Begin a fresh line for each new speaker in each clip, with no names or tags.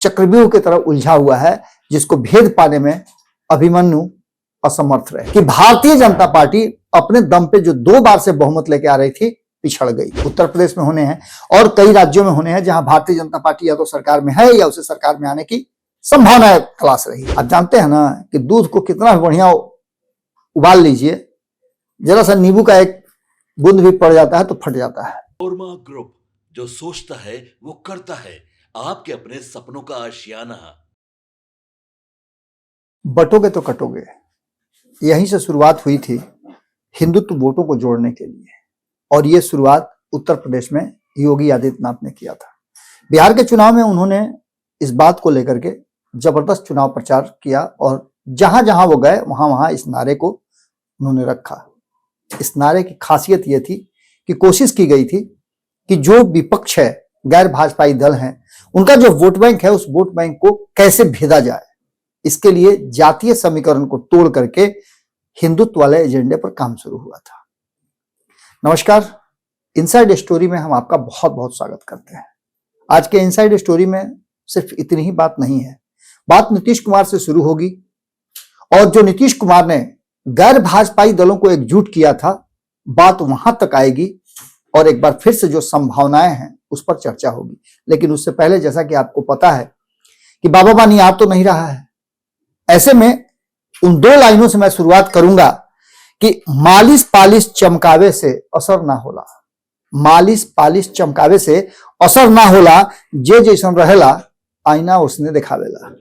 चक्रव्यूह की तरह उलझा हुआ है, जिसको भेद पाने में अभिमन्यु असमर्थ रहे। कि भारतीय जनता पार्टी अपने दम पे जो 2 बार से बहुमत लेके आ रही थी, पिछड़ गई। उत्तर प्रदेश में होने हैं और कई राज्यों में होने हैं जहां भारतीय जनता पार्टी या तो सरकार में है या उसे सरकार में आने की संभावना तलाश रही है। आप जानते हैं ना कि दूध को कितना बढ़िया उबाल लीजिए, जरा सा नींबू का एक बूंद भी पड़ जाता है तो फट जाता है।
ओरमा ग्रुप, जो सोचता है वो करता है, आपके अपने सपनों का आशियाना।
बटोगे तो कटोगे, यहीं से शुरुआत हुई थी हिंदुत्व वोटों को जोड़ने के लिए, और ये शुरुआत उत्तर प्रदेश में योगी आदित्यनाथ ने किया था। बिहार के चुनाव में उन्होंने इस बात को लेकर के जबरदस्त चुनाव प्रचार किया और जहां जहां वो गए वहां वहां इस नारे को उन्होंने रखा। इस नारे की खासियत यह थी कि कोशिश की गई थी कि जो विपक्ष है, गैर भाजपाई दल हैं, उनका जो वोट बैंक है, उस वोट बैंक को कैसे भेदा जाए। इसके लिए जातीय समीकरण को तोड़ करके हिंदुत्व वाले एजेंडे पर काम शुरू हुआ था। नमस्कार, इनसाइड स्टोरी में हम आपका बहुत बहुत स्वागत करते हैं। आज के इनसाइड स्टोरी में सिर्फ इतनी ही बात नहीं है, बात नीतीश कुमार से शुरू होगी और जो नीतीश कुमार ने गैर भाजपाई दलों को एकजुट किया था, बात वहां तक आएगी और एक बार फिर से जो संभावनाएं हैं उस पर चर्चा होगी। लेकिन उससे पहले, जैसा कि आपको पता है कि बाबा बानी आ तो नहीं रहा है, ऐसे में उन 2 लाइनों से मैं शुरुआत करूंगा कि मालिश पालिश चमकावे से असर ना होला। मालिश पालिश चमकावे से असर ना होला, जे जैसन रहेला आईना उसने दिखावेला।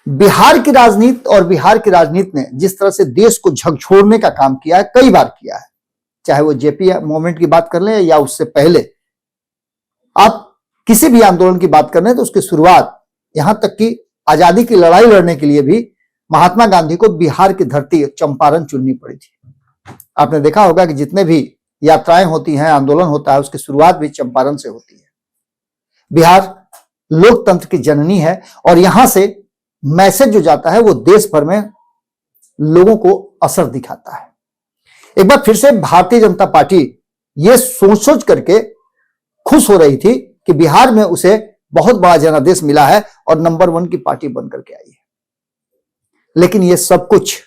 बिहार की राजनीति और बिहार की राजनीति ने जिस तरह से देश को झकझोरने का काम किया है, कई बार किया है, चाहे वो जेपी मूवमेंट की बात कर लें या उससे पहले आप किसी भी आंदोलन की बात कर लें, तो उसकी शुरुआत, यहां तक कि आजादी की लड़ाई लड़ने के लिए भी महात्मा गांधी को बिहार की धरती चंपारण चुननी पड़ी थी। आपने देखा होगा कि जितने भी यात्राएं होती हैं, आंदोलन होता है, उसकी शुरुआत भी चंपारण से होती है। बिहार लोकतंत्र की जननी है और यहां से मैसेज जो जाता है वो देश भर में लोगों को असर दिखाता है। एक बार फिर से भारतीय जनता पार्टी ये सोच सोच करके खुश हो रही थी कि बिहार में उसे बहुत बड़ा जनादेश मिला है और नंबर 1 की पार्टी बन करके आई है। लेकिन ये सब कुछ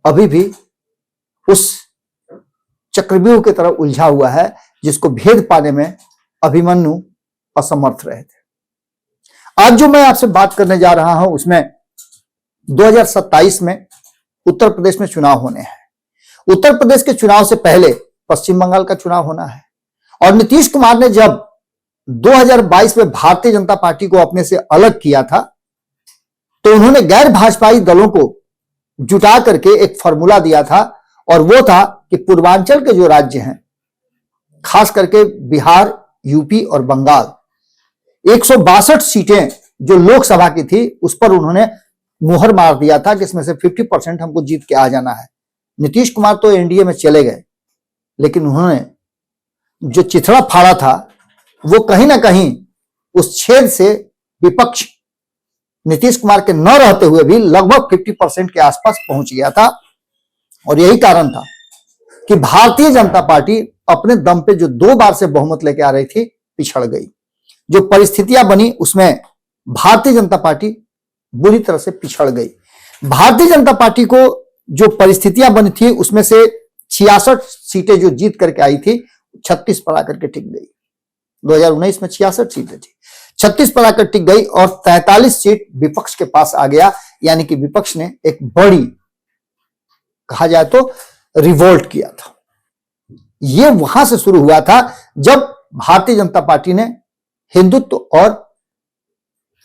अभी भी उस चक्रव्यूह की तरह उलझा हुआ है, जिसको भेद पाने में अभिमन्यु असमर्थ रहे थे। आज जो मैं आपसे बात करने जा रहा हूं उसमें 2027 में उत्तर प्रदेश में चुनाव होने हैं। उत्तर प्रदेश के चुनाव से पहले पश्चिम बंगाल का चुनाव होना है और नीतीश कुमार ने जब 2022 में भारतीय जनता पार्टी को अपने से अलग किया था, तो उन्होंने गैर भाजपाई दलों को जुटा करके एक फॉर्मूला दिया था और वो था कि पूर्वांचल के जो राज्य हैं, खास करके बिहार, यूपी और बंगाल, 162 सीटें जो लोकसभा की थी उस पर उन्होंने मुहर मार दिया था कि इसमें से 50% हमको जीत के आ जाना है। नीतीश कुमार तो एनडीए में चले गए, लेकिन उन्होंने जो चिथड़ा फाड़ा था वो कहीं ना कहीं उस छेद से विपक्ष नीतीश कुमार के न रहते हुए भी लगभग 50% के आसपास पहुंच गया था। और यही कारण था कि भारतीय जनता पार्टी अपने दम पे जो 2 बार से बहुमत लेके आ रही थी, पिछड़ गई। जो परिस्थितियां बनी उसमें भारतीय जनता पार्टी बुरी तरह से पिछड़ गई। भारतीय जनता पार्टी को जो परिस्थितियां बनी थी उसमें से 66 सीटें जो जीत करके आई थी, 36 पर आकर के टिक गई। 2019 में 66 सीटें थी, 36 पर आकर टिक गई और 43 सीट विपक्ष के पास आ गया। यानी कि विपक्ष ने एक बड़ी, कहा जाए तो, रिवोल्ट किया था। यह वहां से शुरू हुआ था जब भारतीय जनता पार्टी ने हिंदुत्व और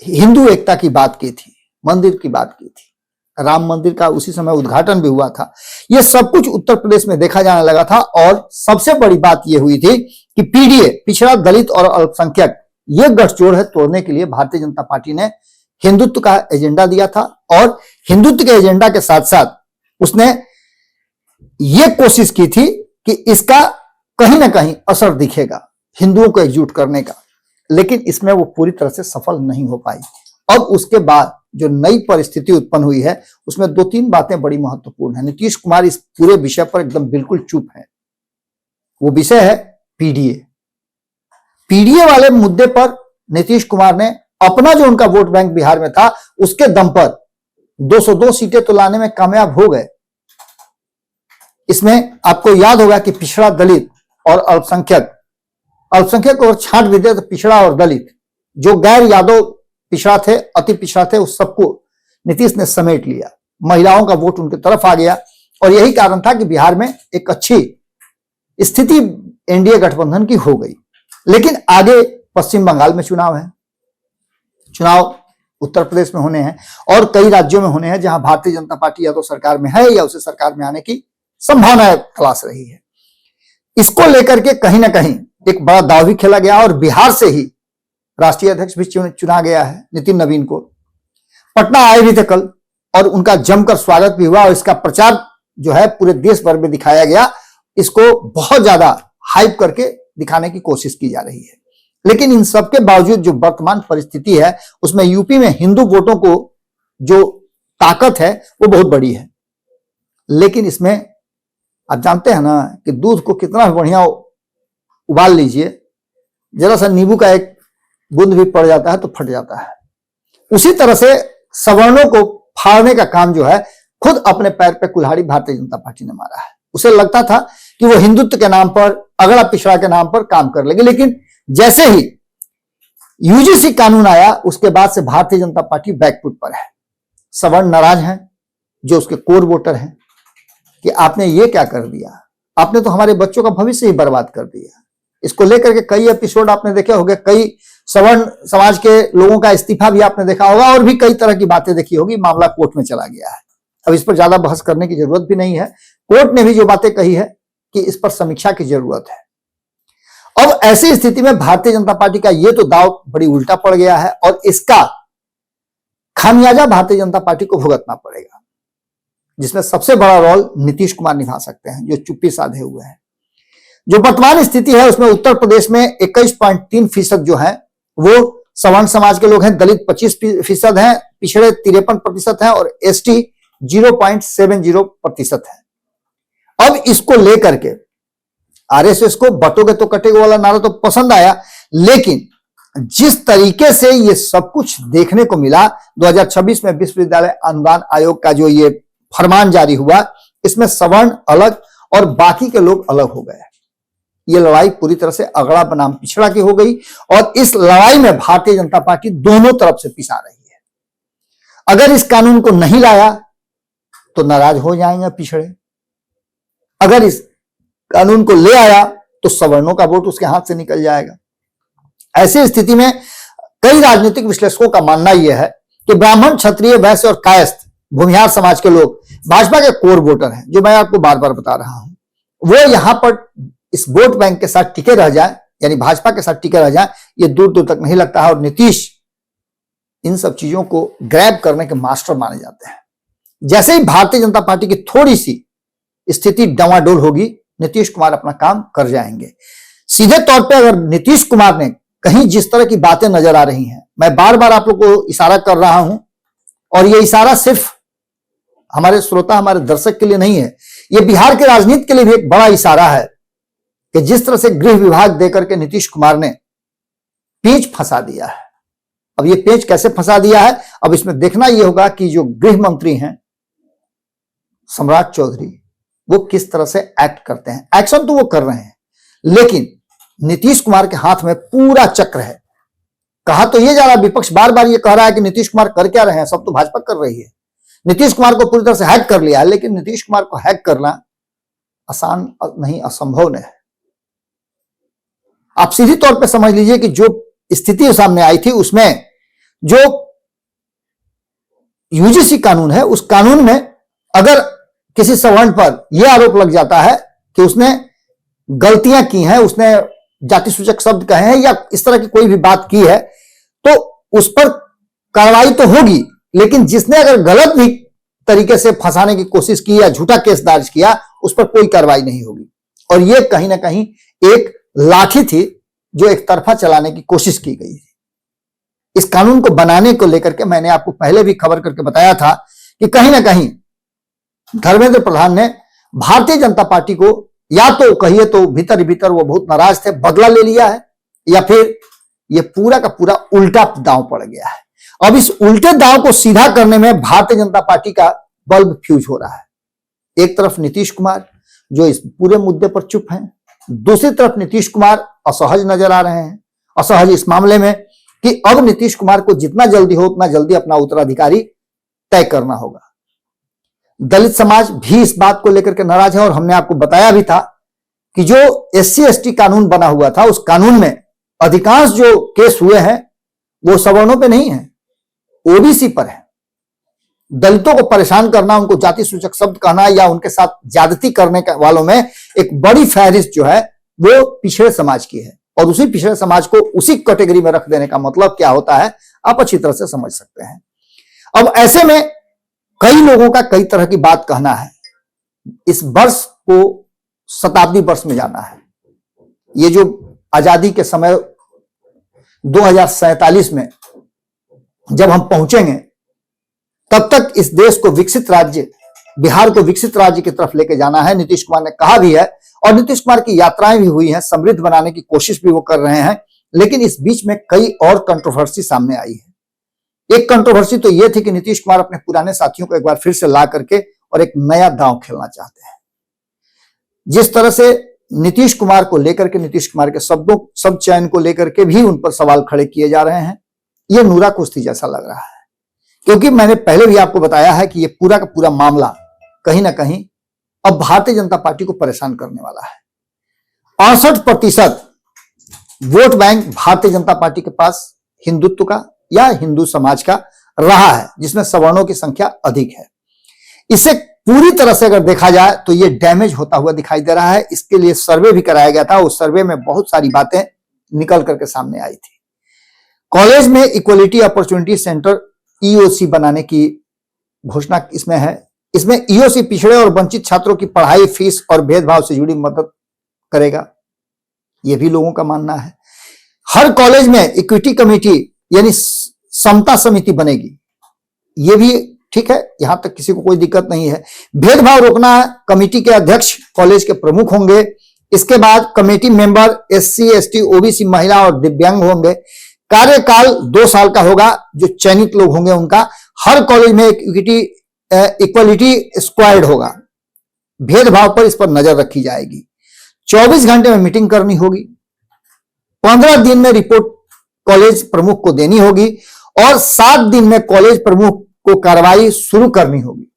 हिंदू एकता की बात की थी, मंदिर की बात की थी। राम मंदिर का उसी समय उद्घाटन भी हुआ था। यह सब कुछ उत्तर प्रदेश में देखा जाने लगा था और सबसे बड़ी बात यह हुई थी कि पीडीए, पिछड़ा, दलित और अल्पसंख्यक, यह गठजोड़ है तोड़ने के लिए भारतीय जनता पार्टी ने हिंदुत्व का एजेंडा दिया था और हिंदुत्व के एजेंडा के साथ साथ उसने यह कोशिश की थी कि इसका कहीं ना कहीं असर दिखेगा हिंदुओं को एकजुट करने का, लेकिन इसमें वो पूरी तरह से सफल नहीं हो पाई। अब उसके बाद जो नई परिस्थिति उत्पन्न हुई है उसमें 2-3 बातें बड़ी महत्वपूर्ण है। नीतीश कुमार इस पूरे विषय पर एकदम बिल्कुल चुप है। वो विषय है पीडीए। पीडीए वाले मुद्दे पर नीतीश कुमार ने अपना जो उनका वोट बैंक बिहार में था उसके दम पर 202 सीटें तो लाने में कामयाब हो गए। इसमें आपको याद होगा कि पिछड़ा, दलित और अल्पसंख्यक और छांट भी दे तो पिछड़ा और दलित, जो गैर यादव पिछड़ा थे, अति पिछड़ा थे, उस सबको नीतीश ने समेट लिया। महिलाओं का वोट उनकी तरफ आ गया और यही कारण था कि बिहार में एक अच्छी स्थिति एनडीए गठबंधन की हो गई। लेकिन आगे पश्चिम बंगाल में चुनाव है, चुनाव उत्तर प्रदेश में होने हैं और कई राज्यों में होने हैं जहां भारतीय जनता पार्टी या तो सरकार में है या उसे सरकार में आने की संभावना तलाश रही है। इसको लेकर के कहीं ना कहीं एक बड़ा दाव भी खेला गया और बिहार से ही राष्ट्रीय अध्यक्ष भी चुना गया है नितिन नवीन को। पटना आए भी थे कल और उनका जमकर स्वागत भी हुआ और इसका प्रचार जो है पूरे देश भर में दिखाया गया। इसको बहुत ज्यादा हाइप करके दिखाने की कोशिश की जा रही है। लेकिन इन सब के बावजूद जो वर्तमान परिस्थिति है उसमें यूपी में हिंदू वोटों को जो ताकत है वो बहुत बड़ी है। लेकिन इसमें आप जानते हैं ना कि दूध को कितना बढ़िया उबाल लीजिए, जरा सा नींबू का एक बूंद भी पड़ जाता है तो फट जाता है। उसी तरह से सवर्णों को फाड़ने का काम जो है खुद अपने पैर पे कुल्हाड़ी भारतीय जनता पार्टी ने मारा है। उसे लगता था कि वो हिंदुत्व के नाम पर, अगड़ा पिछड़ा के नाम पर काम कर लेगी, लेकिन जैसे ही यूजीसी कानून आया उसके बाद से भारतीय जनता पार्टी बैकफुट पर है। सवर्ण नाराज हैं, जो उसके कोर वोटर हैं कि आपने ये क्या कर दिया, आपने तो हमारे बच्चों का भविष्य ही बर्बाद कर दिया। इसको लेकर के कई एपिसोड आपने देखे होंगे, कई सवर्ण समाज के लोगों का इस्तीफा भी आपने देखा होगा और भी कई तरह की बातें देखी होगी। मामला कोर्ट में चला गया है, अब इस पर ज्यादा बहस करने की जरूरत भी नहीं है। कोर्ट ने भी जो बातें कही है कि इस पर समीक्षा की जरूरत है। अब ऐसी स्थिति में भारतीय जनता पार्टी का यह तो दांव बड़ी उल्टा पड़ गया है और इसका खामियाजा भारतीय जनता पार्टी को भुगतना पड़ेगा, जिसमें सबसे बड़ा रोल नीतीश कुमार निभा सकते हैं, जो चुप्पी साधे हुए हैं। जो वर्तमान स्थिति है उसमें उत्तर प्रदेश में 21.3% जो है वो सवर्ण समाज के लोग हैं, दलित 25% हैं, पिछड़े 53% हैं और एसटी 0.70% है। अब इसको लेकर के आरएसएस को बटोगे तो कटेगा वाला नारा तो पसंद आया, लेकिन जिस तरीके से ये सब कुछ देखने को मिला 2026 में विश्वविद्यालय अनुदान आयोग का जो ये फरमान जारी हुआ, इसमें सवर्ण अलग और बाकी के लोग अलग हो गए। ये लड़ाई पूरी तरह से अगड़ा बनाम पिछड़ा की हो गई और इस लड़ाई में भारतीय जनता पार्टी दोनों तरफ से पिसा रही है। अगर इस कानून को नहीं लाया तो नाराज हो जाएंगे पिछड़े, अगर इस कानून को ले आया तो सवर्णों का वोट उसके हाथ से निकल जाएगा। ऐसी स्थिति में कई राजनीतिक विश्लेषकों का मानना यह है कि ब्राह्मण, क्षत्रिय, वैश्य और कायस्थ भूमिहार समाज के लोग भाजपा के कोर वोटर हैं, जो मैं आपको बार बार बता रहा हूं। वो यहां पर इस वोट बैंक के साथ टिके रह जाए, यानी भाजपा के साथ टिके रह जाए, ये दूर दूर तक नहीं लगता है और नीतीश इन सब चीजों को ग्रैब करने के मास्टर माने जाते हैं। जैसे ही भारतीय जनता पार्टी की थोड़ी सी स्थिति डावाडोल होगी, नीतीश कुमार अपना काम कर जाएंगे। सीधे तौर पे अगर नीतीश कुमार ने कहीं जिस तरह की बातें नजर आ रही हैं, मैं बार बार आप लोग को इशारा कर रहा हूं और ये इशारा सिर्फ हमारे श्रोता, हमारे दर्शक के लिए नहीं है, ये बिहार के राजनीति के लिए भी एक बड़ा इशारा है कि जिस तरह से गृह विभाग देकर के नीतीश कुमार ने पेंच फंसा दिया है। अब ये पेंच कैसे फंसा दिया है, अब इसमें देखना यह होगा कि जो गृह मंत्री हैं सम्राट चौधरी, वो किस तरह से एक्ट करते हैं। एक्शन तो वो कर रहे हैं, लेकिन नीतीश कुमार के हाथ में पूरा चक्र है। कहा तो ये जा रहा, विपक्ष बार बार ये कह रहा है कि नीतीश कुमार कर क्या रहे हैं, सब तो भाजपा कर रही है। नीतीश कुमार को पूरी तरह से हैक कर लिया है, लेकिन नीतीश कुमार को हैक करना आसान नहीं, असंभव नहीं है। आप सीधी तौर पे समझ लीजिए कि जो स्थिति सामने आई थी उसमें जो यूजीसी कानून है, उस कानून में अगर किसी सवर्ण पर यह आरोप लग जाता है कि उसने गलतियां की हैं, उसने जाति सूचक शब्द कहे हैं या इस तरह की कोई भी बात की है, तो उस पर कार्रवाई तो होगी, लेकिन जिसने अगर गलत भी तरीके से फंसाने की कोशिश की या झूठा केस दर्ज किया, उस पर कोई कार्रवाई नहीं होगी। और यह कहीं ना कहीं एक लाठी थी जो एक तरफा चलाने की कोशिश की गई थी। इस कानून को बनाने को लेकर के मैंने आपको पहले भी खबर करके बताया था कि कहीं ना कहीं धर्मेंद्र प्रधान ने भारतीय जनता पार्टी को, या तो कहिए तो भीतर ही भीतर वो बहुत नाराज थे, बदला ले लिया है, या फिर ये पूरा का पूरा उल्टा दांव पड़ गया है। अब इस उल्टे दांव को सीधा करने में भारतीय जनता पार्टी का बल्ब फ्यूज हो रहा है। एक तरफ नीतीश कुमार जो इस पूरे मुद्दे पर चुप हैं, दूसरी तरफ नीतीश कुमार असहज नजर आ रहे हैं। असहज इस मामले में कि अब नीतीश कुमार को जितना जल्दी हो उतना जल्दी अपना उत्तराधिकारी तय करना होगा। दलित समाज भी इस बात को लेकर के नाराज है और हमने आपको बताया भी था कि जो SC/ST कानून बना हुआ था उस कानून में अधिकांश जो केस हुए हैं वो सवर्णों पे नहीं है, OBC पर है। दलितों को परेशान करना, उनको जाति सूचक शब्द कहना या उनके साथ ज्यादती करने वालों में एक बड़ी फहरिस्त जो है वो पिछड़े समाज की है और उसी पिछड़े समाज को उसी कैटेगरी में रख देने का मतलब क्या होता है आप अच्छी तरह से समझ सकते हैं। अब ऐसे में कई लोगों का कई तरह की बात कहना है। इस वर्ष को शताब्दी वर्ष में जाना है। ये जो आजादी के समय 2047 में जब हम पहुंचेंगे तब तक इस देश को विकसित राज्य, बिहार को विकसित राज्य की तरफ लेके जाना है। नीतीश कुमार ने कहा भी है और नीतीश कुमार की यात्राएं भी हुई हैं, समृद्ध बनाने की कोशिश भी वो कर रहे हैं। लेकिन इस बीच में कई और कंट्रोवर्सी सामने आई है। एक कंट्रोवर्सी तो यह थी कि नीतीश कुमार अपने पुराने साथियों को एक बार फिर से ला करके और एक नया दांव खेलना चाहते हैं। जिस तरह से नीतीश कुमार को लेकर के, नीतीश कुमार के शब्द चयन को लेकर के भी उन पर सवाल खड़े किए जा रहे हैं, यह नूरा कुश्ती जैसा लग रहा है। क्योंकि मैंने पहले भी आपको बताया है कि यह पूरा का पूरा मामला कहीं ना कहीं अब भारतीय जनता पार्टी को परेशान करने वाला है। 68% vote bank Bharatiya Janata party के पास हिंदुत्व का या हिंदू समाज का रहा है, जिसमें सवर्णों की संख्या अधिक है। इसे पूरी तरह से अगर देखा जाए तो यह डैमेज होता हुआ दिखाई दे रहा है। इसके लिए सर्वे भी कराया गया था। उस सर्वे में बहुत सारी बातें निकल करके सामने आई थी। कॉलेज में इक्वलिटी अपॉर्चुनिटी सेंटर EOC बनाने की घोषणा इसमें है। इसमें EOC पिछड़े और वंचित छात्रों की पढ़ाई, फीस और भेदभाव से जुड़ी मदद करेगा, यह भी लोगों का मानना है। हर कॉलेज में इक्विटी कमेटी यानी समता समिति बनेगी, यह भी ठीक है, यहां तक किसी को कोई दिक्कत नहीं है। भेदभाव रोकना, कमेटी के अध्यक्ष कॉलेज के प्रमुख होंगे। इसके बाद कमेटी मेंबर SC/ST, OBC, महिला और दिव्यांग होंगे। कार्यकाल 2 साल का होगा। जो चयनित लोग होंगे उनका हर कॉलेज में इक्वलिटी स्क्वाड होगा। भेदभाव पर इस पर नजर रखी जाएगी। 24 घंटे में मीटिंग करनी होगी। 15 दिन में रिपोर्ट कॉलेज प्रमुख को देनी होगी और 7 दिन में कॉलेज प्रमुख को कार्रवाई शुरू करनी होगी।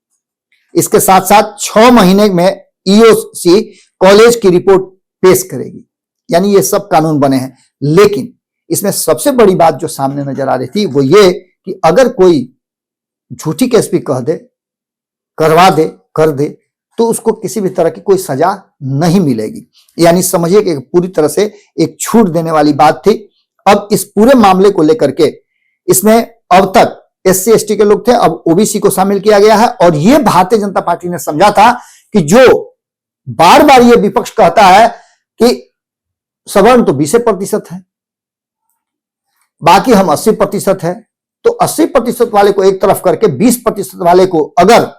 इसके साथ साथ 6 महीने में EOC कॉलेज की रिपोर्ट पेश करेगी। यानी ये सब कानून बने हैं। लेकिन इसमें सबसे बड़ी बात जो सामने नजर आ रही थी वो ये कि अगर कोई झूठी केस भी कह दे, करवा दे, कर दे, तो उसको किसी भी तरह की कोई सजा नहीं मिलेगी। यानी समझिए कि पूरी तरह से एक छूट देने वाली बात थी। अब इस पूरे मामले को लेकर के इसमें अब तक SC/ST के लोग थे, अब OBC को शामिल किया गया है। और यह भारतीय जनता पार्टी ने समझा था कि जो बार बार यह विपक्ष कहता है कि सवर्ण तो 20% है, बाकी हम 80% है, तो 80% वाले को एक तरफ करके 20% वाले को अगर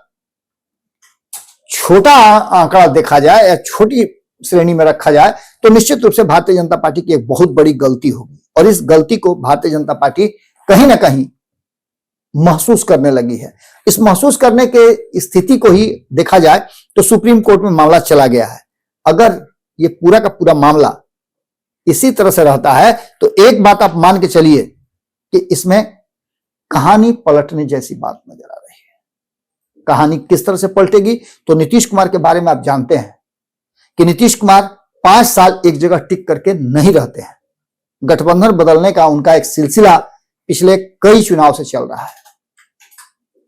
छोटा आंकड़ा देखा जाए या छोटी श्रेणी में रखा जाए तो निश्चित रूप से भारतीय जनता पार्टी की एक बहुत बड़ी गलती होगी। और इस गलती को भारतीय जनता पार्टी कहीं ना कहीं महसूस करने लगी है। इस महसूस करने के स्थिति को ही देखा जाए तो सुप्रीम कोर्ट में मामला चला गया है। अगर ये पूरा का पूरा मामला इसी तरह से रहता है तो एक बात आप मान के चलिए कि इसमें कहानी पलटने जैसी बात नजर आ रही है। कहानी किस तरह से पलटेगी तो नीतीश कुमार के बारे में आप जानते हैं कि नीतीश कुमार 5 साल एक जगह टिक करके नहीं रहते हैं। गठबंधन बदलने का उनका एक सिलसिला पिछले कई चुनाव से चल रहा है।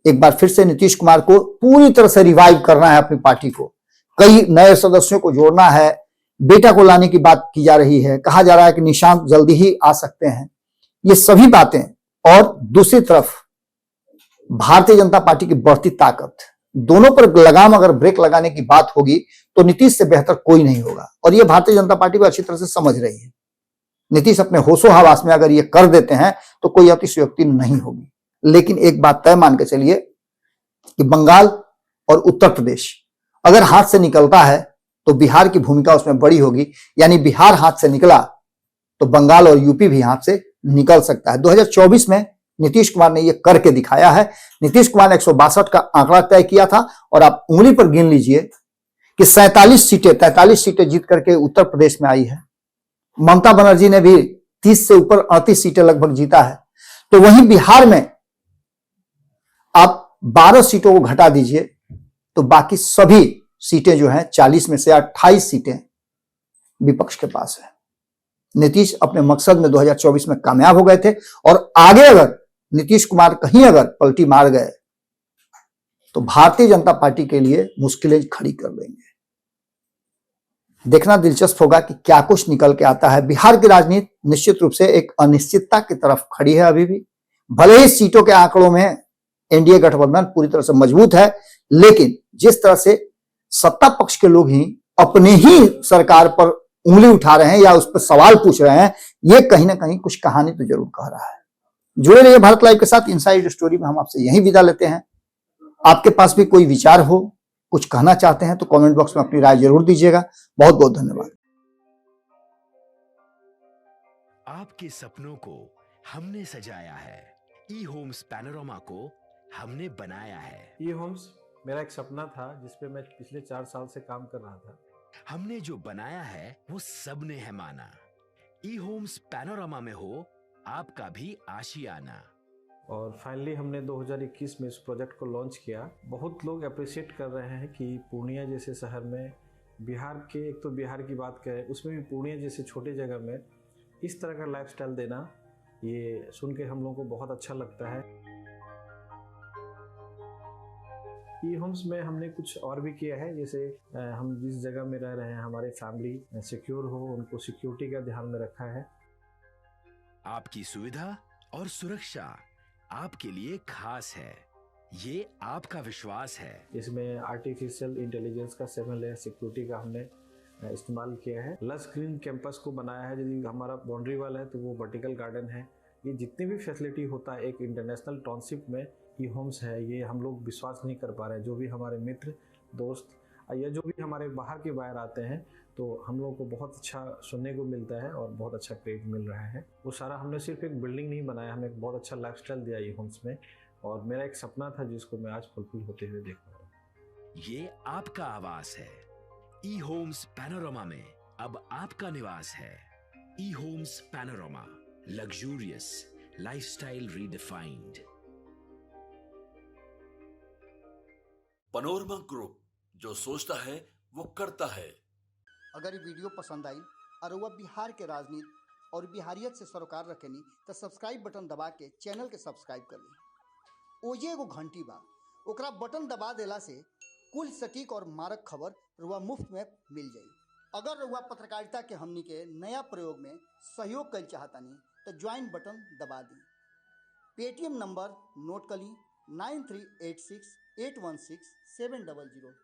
एक बार फिर से नीतीश कुमार को पूरी तरह से रिवाइव करना है अपनी पार्टी को। कई नए सदस्यों को जोड़ना है। बेटा को लाने की बात की जा रही है। कहा जा रहा है कि निशांत जल्दी ही आ सकते हैं। ये सभी बातें और दूसरी तरफ भारतीय जनता पार्टी की बढ़ती ताकत, दोनों पर लगाम अगर ब्रेक लगाने की बात होगी तो नीतीश से बेहतर कोई नहीं होगा। और ये भारतीय जनता पार्टी को अच्छी तरह से समझ रही है। नीतीश अपने होशो हवास में अगर ये कर देते हैं तो कोई अतिशयोक्ति नहीं होगी। लेकिन एक बात तय मान के चलिए कि बंगाल और उत्तर प्रदेश अगर हाथ से निकलता है तो बिहार की भूमिका उसमें बड़ी होगी। यानी बिहार हाथ से निकला तो बंगाल और यूपी भी हाथ से निकल सकता है। 2024 में नीतीश कुमार ने यह करके दिखाया है। नीतीश कुमार ने 162 का आंकड़ा तय किया था और आप उंगली पर गिन लीजिए कि 43 सीटें जीत करके उत्तर प्रदेश में आई है। ममता बनर्जी ने भी 30 से ऊपर 38 सीटें लगभग जीता है। तो वहीं बिहार में आप 12 सीटों को घटा दीजिए तो बाकी सभी सीटें जो हैं 40 में से 28 सीटें विपक्ष के पास है। नीतीश अपने मकसद में 2024 में कामयाब हो गए थे और आगे अगर नीतीश कुमार कहीं अगर पलटी मार गए तो भारतीय जनता पार्टी के लिए मुश्किलें खड़ी कर देंगे। देखना दिलचस्प होगा कि क्या कुछ निकल के आता है। बिहार की राजनीति निश्चित रूप से एक अनिश्चितता की तरफ खड़ी है। अभी भी भले ही सीटों के आंकड़ों में एनडीए गठबंधन पूरी तरह से मजबूत है, लेकिन जिस तरह से सत्ता पक्ष के लोग ही अपने ही सरकार पर उंगली उठा रहे हैं या उस पर सवाल पूछ रहे हैं, ये कहीं ना कहीं कुछ कहानी तो जरूर कह रहा है। जुड़े रहिए भारत लाइव के साथ। इनसाइड स्टोरी में हम आपसे यही विदा लेते हैं। आपके पास भी कोई विचार हो, कुछ कहना चाहते हैं तो कमेंट बॉक्स में अपनी राय जरूर दीजिएगा। बहुत बहुत धन्यवाद।
आपके सपनों को हमने सजाया है, ई होम्स पैनोरामा को हमने बनाया है।
ई होम्स मेरा एक सपना था जिसपे मैं पिछले 4 साल से काम कर रहा था।
हमने जो बनाया है वो सबने है माना। ई होम्स पैनोरामा में हो आपका भी आशियाना।
और फाइनली हमने 2021 में इस प्रोजेक्ट को लॉन्च किया। बहुत लोग अप्रिशिएट कर रहे हैं कि पूर्णिया जैसे शहर में, बिहार के, एक तो बिहार की बात करें उसमें भी पूर्णिया जैसे छोटे जगह में इस तरह का लाइफस्टाइल देना, ये सुन के हम लोगों को बहुत अच्छा लगता है। ई होम्स में हमने कुछ और भी किया है, जैसे हम जिस जगह में रह रहे हैं हमारे फैमिली सिक्योर हो, उनको सिक्योरिटी का ध्यान में रखा है।
आपकी सुविधा और सुरक्षा आपके लिए खास है, ये आपका विश्वास है।
इसमें आर्टिफिशियल इंटेलिजेंस का 7 लेयर सिक्योरिटी का हमने इस्तेमाल किया है। लस ग्रीन कैंपस को बनाया है। यदि हमारा बाउंड्री वाल है तो वो वर्टिकल गार्डन है। ये जितनी भी फैसिलिटी होता है एक इंटरनेशनल टाउनशिप में ई होम्स है, ये हम लोग विश्वास नहीं कर पा रहे हैं। जो भी हमारे मित्र दोस्त या जो भी हमारे बाहर के बाहर आते हैं तो हम लोगों को बहुत अच्छा सुनने को मिलता है और बहुत अच्छा क्रेडिट मिल रहा है। वो सारा हमने सिर्फ एक बिल्डिंग नहीं बनाया, हमें एक बहुत अच्छा लाइफस्टाइल दिया ई होम्स में, और मेरा एक सपना था जिसको मैं आज फुलफिल होते हुए देख रहा हूँ।
ये आपका आवास है। ई होम्स पैनोरामा में अब आपका निवास है। E Homes Panorama, luxurious lifestyle redefined.
Panorama group, जो सोचता है वो करता है।
अगर ये वीडियो पसंद आई और वह बिहार के राजनीति और बिहारियत से सरोकार रखेनी तो सब्सक्राइब बटन दबा के चैनल के सब्सक्राइब कर ली। ओजे एगो घंटी बा, ओकरा बटन दबा देला से कुल सटीक और मारक खबर रुआ मुफ्त में मिल जाई। अगर रुआ पत्रकारिता के हमनी के नया प्रयोग में सहयोग कर चाहतानी तो ज्वाइन बटन दबा दी। पेटीएम नंबर नोट कर ली 9386816700।